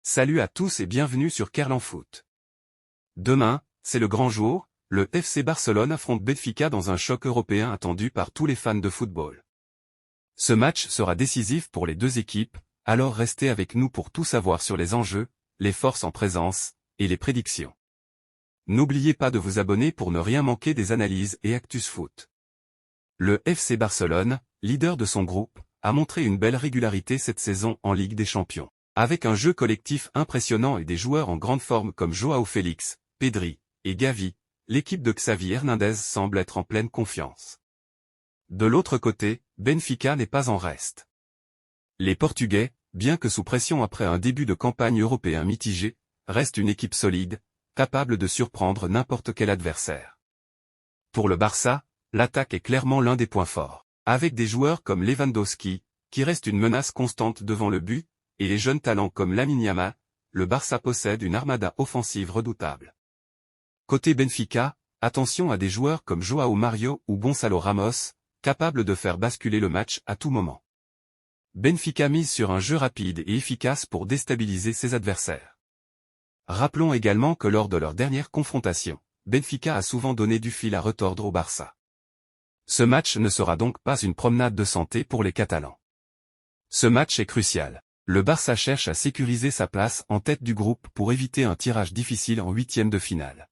Salut à tous et bienvenue sur Kerlan Foot. Demain, c'est le grand jour, le FC Barcelone affronte Benfica dans un choc européen attendu par tous les fans de football. Ce match sera décisif pour les deux équipes, alors restez avec nous pour tout savoir sur les enjeux, les forces en présence, et les prédictions. N'oubliez pas de vous abonner pour ne rien manquer des analyses et actus foot. Le FC Barcelone, leader de son groupe, a montré une belle régularité cette saison en Ligue des Champions. Avec un jeu collectif impressionnant et des joueurs en grande forme comme Joao Félix, Pedri et Gavi, l'équipe de Xavi Hernandez semble être en pleine confiance. De l'autre côté, Benfica n'est pas en reste. Les Portugais, bien que sous pression après un début de campagne européen mitigé, restent une équipe solide, capable de surprendre n'importe quel adversaire. Pour le Barça, l'attaque est clairement l'un des points forts. Avec des joueurs comme Lewandowski, qui reste une menace constante devant le but, et les jeunes talents comme Lamine Yamal, le Barça possède une armada offensive redoutable. Côté Benfica, attention à des joueurs comme Joao Mario ou Gonçalo Ramos, capables de faire basculer le match à tout moment. Benfica mise sur un jeu rapide et efficace pour déstabiliser ses adversaires. Rappelons également que lors de leur dernière confrontation, Benfica a souvent donné du fil à retordre au Barça. Ce match ne sera donc pas une promenade de santé pour les Catalans. Ce match est crucial. Le Barça cherche à sécuriser sa place en tête du groupe pour éviter un tirage difficile en huitième de finale.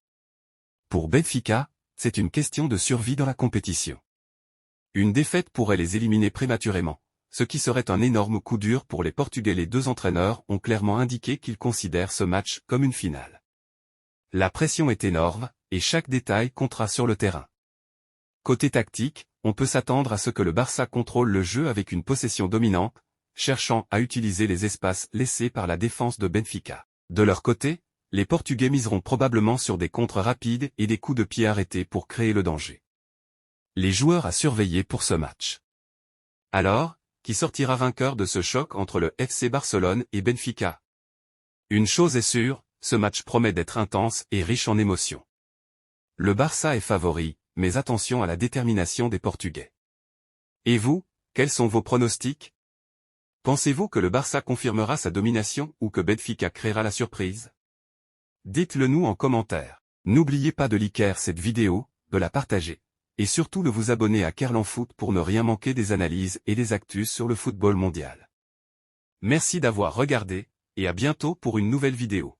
Pour Benfica, c'est une question de survie dans la compétition. Une défaite pourrait les éliminer prématurément, ce qui serait un énorme coup dur pour les Portugais. Les deux entraîneurs ont clairement indiqué qu'ils considèrent ce match comme une finale. La pression est énorme, et chaque détail comptera sur le terrain. Côté tactique, on peut s'attendre à ce que le Barça contrôle le jeu avec une possession dominante, cherchant à utiliser les espaces laissés par la défense de Benfica. De leur côté, les Portugais miseront probablement sur des contres rapides et des coups de pied arrêtés pour créer le danger. Les joueurs à surveiller pour ce match. Alors, qui sortira vainqueur de ce choc entre le FC Barcelone et Benfica? Une chose est sûre, ce match promet d'être intense et riche en émotions. Le Barça est favori, mais attention à la détermination des Portugais. Et vous, quels sont vos pronostics? Pensez-vous que le Barça confirmera sa domination ou que Benfica créera la surprise? Dites-le nous en commentaire. N'oubliez pas de liker cette vidéo, de la partager, et surtout de vous abonner à Kerlan Foot pour ne rien manquer des analyses et des actus sur le football mondial. Merci d'avoir regardé, et à bientôt pour une nouvelle vidéo.